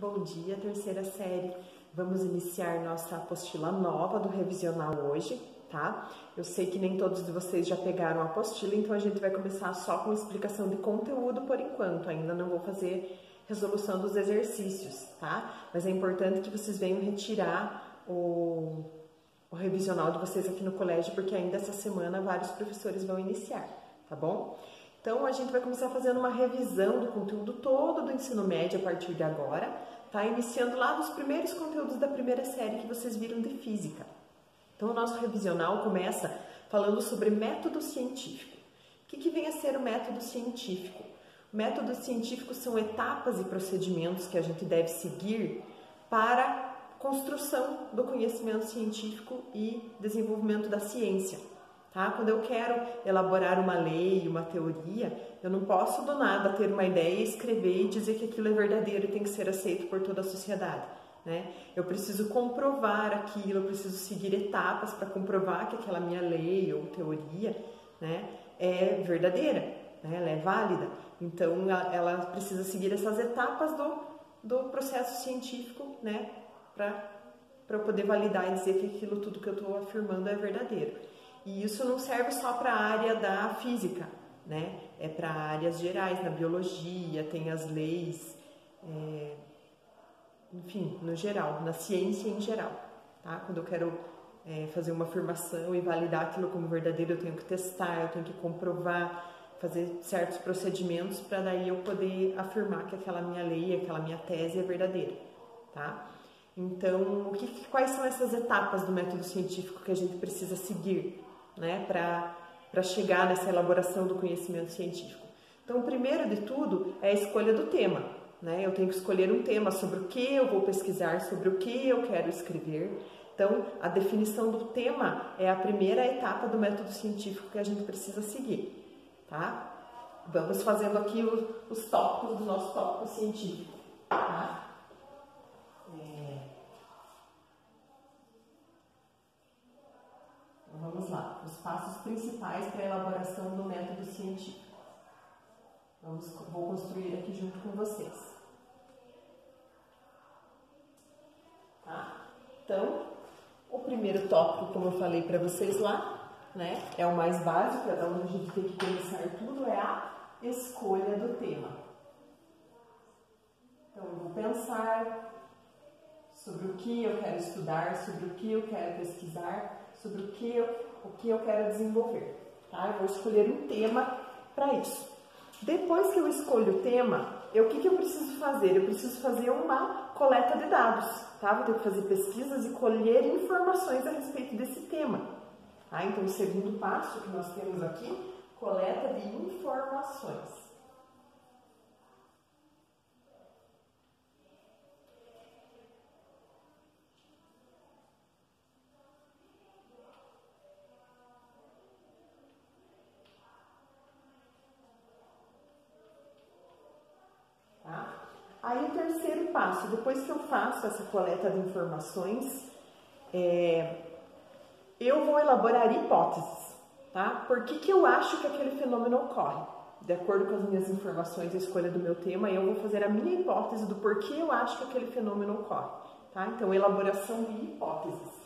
Bom dia, terceira série. Vamos iniciar nossa apostila nova do revisional hoje, tá? Eu sei que nem todos de vocês já pegaram a apostila, então a gente vai começar só com explicação de conteúdo por enquanto. Ainda não vou fazer resolução dos exercícios, tá? Mas é importante que vocês venham retirar o revisional de vocês aqui no colégio, porque ainda essa semana vários professores vão iniciar, tá bom? Então, a gente vai começar fazendo uma revisão do conteúdo todo do ensino médio a partir de agora, tá? Iniciando lá dos primeiros conteúdos da primeira série que vocês viram de física. Então, o nosso revisional começa falando sobre método científico. O que vem a ser o método científico? O método científico são etapas e procedimentos que a gente deve seguir para a construção do conhecimento científico e desenvolvimento da ciência. Tá? Quando eu quero elaborar uma lei, uma teoria, eu não posso do nada ter uma ideia, escrever e dizer que aquilo é verdadeiro e tem que ser aceito por toda a sociedade. Né? Eu preciso comprovar aquilo, eu preciso seguir etapas para comprovar que aquela minha lei ou teoria, né, é verdadeira, né? Ela é válida. Então, ela precisa seguir essas etapas do processo científico, né, para eu poder validar e dizer que aquilo tudo que eu estou afirmando é verdadeiro. E isso não serve só para a área da física, né? É para áreas gerais, na biologia, tem as leis, enfim, no geral, na ciência em geral, tá? Quando eu quero fazer uma afirmação e validar aquilo como verdadeiro, eu tenho que testar, eu tenho que comprovar, fazer certos procedimentos para daí eu poder afirmar que aquela minha lei, aquela minha tese é verdadeira, tá? Então, quais são essas etapas do método científico que a gente precisa seguir, né, para chegar nessa elaboração do conhecimento científico? Então, o primeiro de tudo é a escolha do tema, né? Eu tenho que escolher um tema sobre o que eu vou pesquisar, sobre o que eu quero escrever. Então, a definição do tema é a primeira etapa do método científico que a gente precisa seguir, tá? Vamos fazendo aqui os tópicos do nosso tópico científico, tá? Vamos lá, os passos principais para a elaboração do método científico. Vou construir aqui junto com vocês. Tá? Então, o primeiro tópico, como eu falei para vocês lá, né, é o mais básico, é onde a gente tem que começar tudo, é a escolha do tema. Então, eu vou pensar sobre o que eu quero estudar, sobre o que eu quero pesquisar, sobre o que eu quero desenvolver, tá? Eu vou escolher um tema para isso. Depois que eu escolho o tema, o que eu preciso fazer? Eu preciso fazer uma coleta de dados, tá? Vou ter que fazer pesquisas e colher informações a respeito desse tema, tá? Então, o segundo passo que nós temos aqui, coleta de informações. Aí o terceiro passo, depois que eu faço essa coleta de informações, eu vou elaborar hipóteses, tá? Por que eu acho que aquele fenômeno ocorre? De acordo com as minhas informações e a escolha do meu tema, eu vou fazer a minha hipótese do porquê eu acho que aquele fenômeno ocorre, tá? Então, elaboração de hipóteses.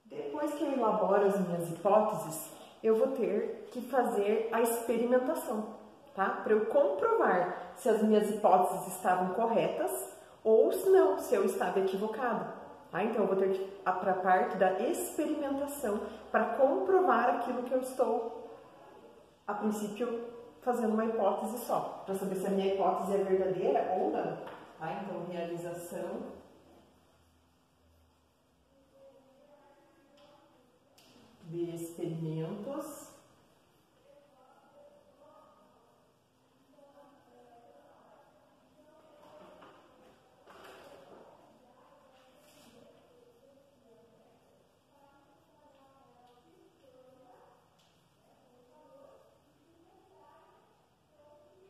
Depois que eu elaboro as minhas hipóteses, eu vou ter que fazer a experimentação, tá? Para eu comprovar se as minhas hipóteses estavam corretas ou se não, se eu estava equivocada, tá? Então, eu vou ter que ir para a parte da experimentação para comprovar aquilo que eu estou, a princípio, fazendo uma hipótese só, para saber se a minha hipótese é verdadeira ou não, tá? Então, realização de experimentos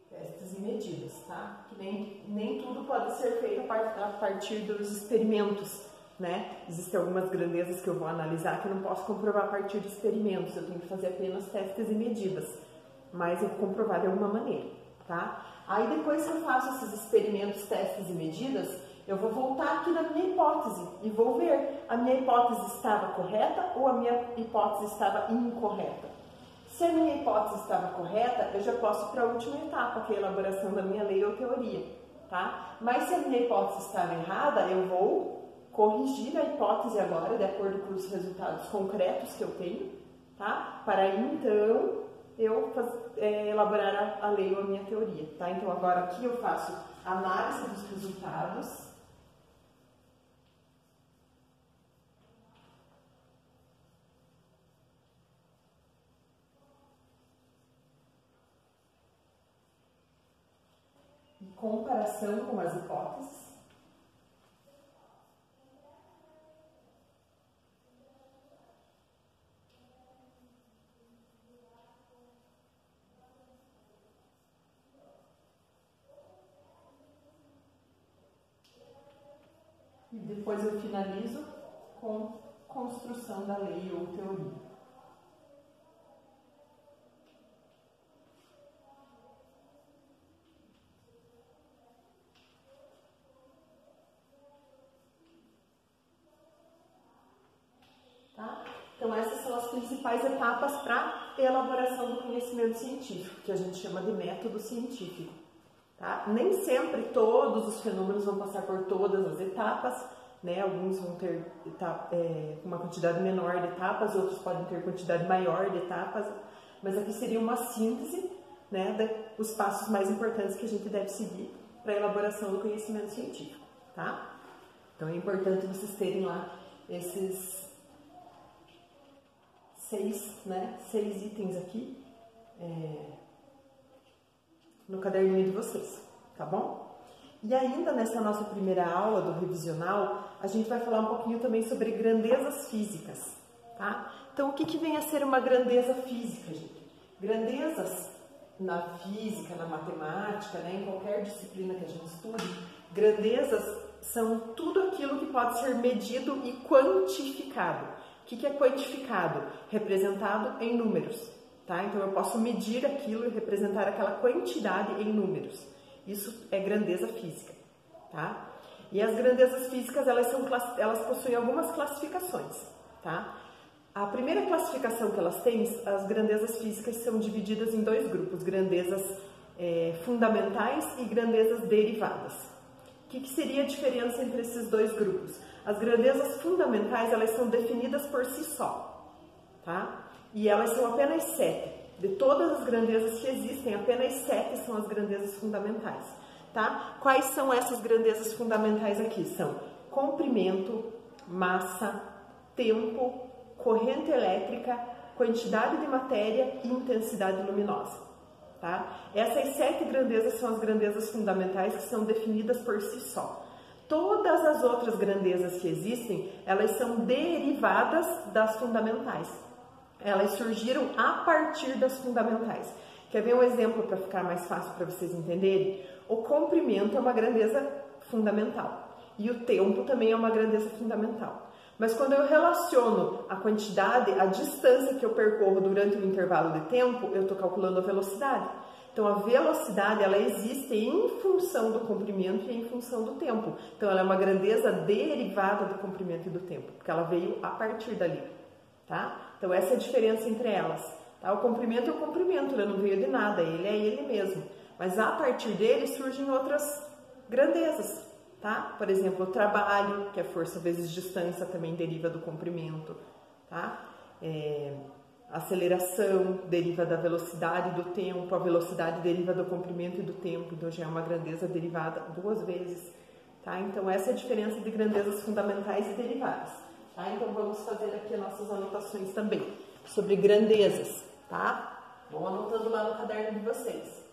testes em medidas, tá? Que nem tudo pode ser feito a partir dos experimentos, né? Existem algumas grandezas que eu vou analisar que eu não posso comprovar a partir de experimentos, eu tenho que fazer apenas testes e medidas, mas eu vou comprovar de alguma maneira, tá? Aí depois que eu faço esses experimentos, testes e medidas, eu vou voltar aqui na minha hipótese e vou ver a minha hipótese estava correta ou a minha hipótese estava incorreta. Se a minha hipótese estava correta, eu já posso ir para a última etapa, que é a elaboração da minha lei ou teoria, tá? Mas se a minha hipótese estava errada, eu vou corrigir a hipótese agora, de acordo com os resultados concretos que eu tenho, tá? Para aí, então, eu elaborar a lei ou a minha teoria, tá? Então, agora aqui eu faço análise dos resultados. Comparação com as hipóteses. E depois eu finalizo com construção da lei ou teoria. Tá? Então essas são as principais etapas para a elaboração do conhecimento científico, que a gente chama de método científico. Tá? Nem sempre todos os fenômenos vão passar por todas as etapas, né? Alguns vão ter uma quantidade menor de etapas, outros podem ter quantidade maior de etapas, mas aqui seria uma síntese, né, dos passos mais importantes que a gente deve seguir para a elaboração do conhecimento científico. Tá? Então é importante vocês terem lá esses seis itens aqui no caderninho de vocês, tá bom? E ainda nessa nossa primeira aula do revisional, a gente vai falar um pouquinho também sobre grandezas físicas, tá? Então, o que vem a ser uma grandeza física, gente? Grandezas na física, na matemática, né, em qualquer disciplina que a gente estude, grandezas são tudo aquilo que pode ser medido e quantificado. O que é quantificado? Representado em números, tá? Então eu posso medir aquilo e representar aquela quantidade em números. Isso é grandeza física, tá? E as grandezas físicas, elas possuem algumas classificações, tá? A primeira classificação que elas têm, as grandezas físicas são divididas em dois grupos, grandezas fundamentais e grandezas derivadas. O que seria a diferença entre esses dois grupos? As grandezas fundamentais, elas são definidas por si só, tá? E elas são apenas 7. De todas as grandezas que existem, apenas 7 são as grandezas fundamentais, tá? Quais são essas grandezas fundamentais aqui? São comprimento, massa, tempo, corrente elétrica, quantidade de matéria e intensidade luminosa, tá? Essas 7 grandezas são as grandezas fundamentais que são definidas por si só. Todas as outras grandezas que existem, elas são derivadas das fundamentais. Elas surgiram a partir das fundamentais. Quer ver um exemplo para ficar mais fácil para vocês entenderem? O comprimento é uma grandeza fundamental e o tempo também é uma grandeza fundamental. Mas quando eu relaciono a quantidade, a distância que eu percorro durante o intervalo de tempo, eu estou calculando a velocidade. Então, a velocidade, ela existe em função do comprimento e em função do tempo. Então, ela é uma grandeza derivada do comprimento e do tempo, porque ela veio a partir dali, tá? Então, essa é a diferença entre elas, tá? O comprimento é o comprimento, ele não veio de nada, ele é ele mesmo. Mas, a partir dele, surgem outras grandezas, tá? Por exemplo, o trabalho, que é força vezes distância, também deriva do comprimento, tá? Aceleração deriva da velocidade do tempo, a velocidade deriva do comprimento e do tempo, então já é uma grandeza derivada 2 vezes, tá? Então essa é a diferença de grandezas fundamentais e derivadas, tá? Então vamos fazer aqui as nossas anotações também sobre grandezas, tá? Vão anotando lá no caderno de vocês.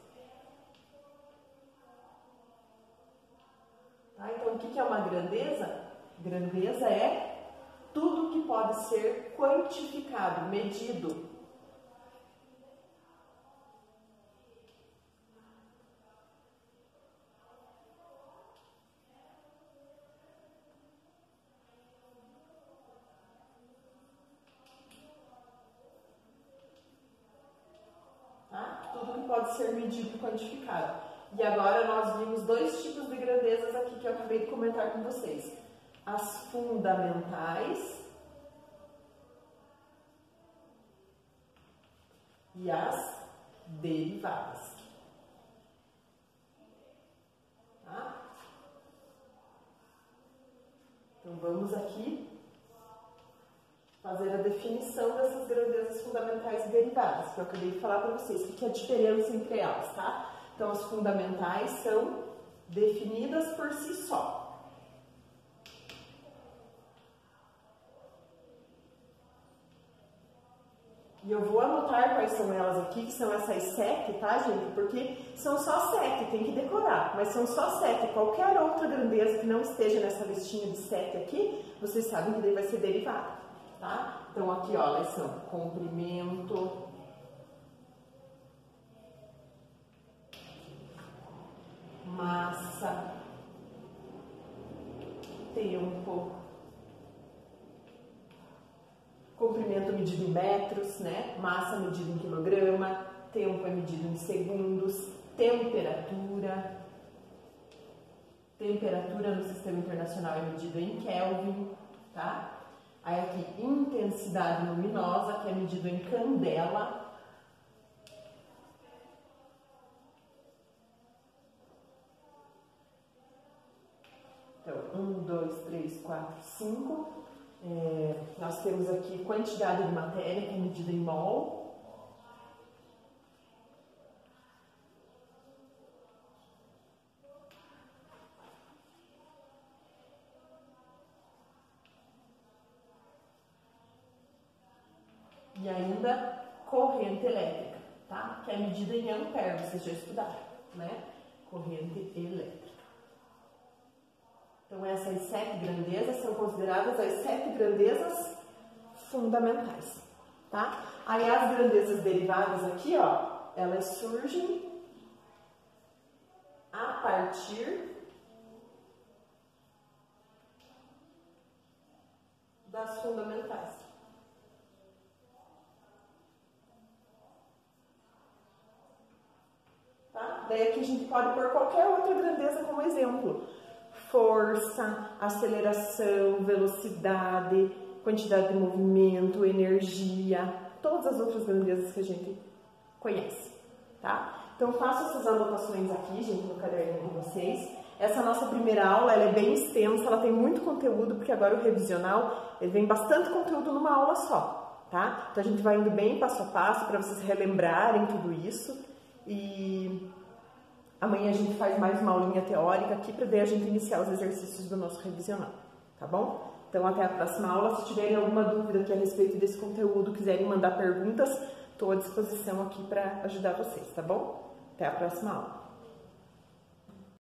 Tá? Então o que é uma grandeza? Grandeza é tudo que pode ser quantificado, medido. pode ser medido e quantificado. E agora nós vimos dois tipos de grandezas aqui que eu acabei de comentar com vocês. As fundamentais e as derivadas. Tá? Então vamos aqui fazer a definição dessas grandezas fundamentais e derivadas, que eu acabei de falar para vocês, o que é a diferença entre elas, tá? Então as fundamentais são definidas por si só. E eu vou anotar quais são elas aqui, que são essas 7, tá, gente? Porque são só 7, tem que decorar, mas são só 7. Qualquer outra grandeza que não esteja nessa listinha de 7 aqui, vocês sabem que daí vai ser derivada, tá? Então aqui, ó, elas são comprimento, massa, tempo, comprimento medido em metros, né? Massa medida em quilograma, tempo é medido em segundos, temperatura no sistema internacional é medida em Kelvin, tá? Aí aqui, intensidade luminosa, que é medido em candela. Então, 1, 2, 3, 4, 5. Nós temos aqui quantidade de matéria, que é medida em mol. E ainda corrente elétrica, tá? Que é medida em ampere, vocês já estudaram, né? Corrente elétrica. Então, essas 7 grandezas são consideradas as 7 grandezas fundamentais, tá? Aí, as grandezas derivadas aqui, ó, elas surgem a partir das fundamentais. Tá? Daí aqui a gente pode pôr qualquer outra grandeza como exemplo. Força, aceleração, velocidade, quantidade de movimento, energia, todas as outras grandezas que a gente conhece, tá? Então, faço essas anotações aqui, gente, no caderninho de vocês. Essa nossa primeira aula, ela é bem extensa, ela tem muito conteúdo, porque agora o revisional, ele vem bastante conteúdo numa aula só, tá? Então, a gente vai indo bem passo a passo para vocês relembrarem tudo isso e amanhã a gente faz mais uma aulinha teórica aqui para daí a gente iniciar os exercícios do nosso revisional, tá bom? Então, até a próxima aula. Se tiverem alguma dúvida aqui a respeito desse conteúdo, quiserem mandar perguntas, estou à disposição aqui para ajudar vocês, tá bom? Até a próxima aula.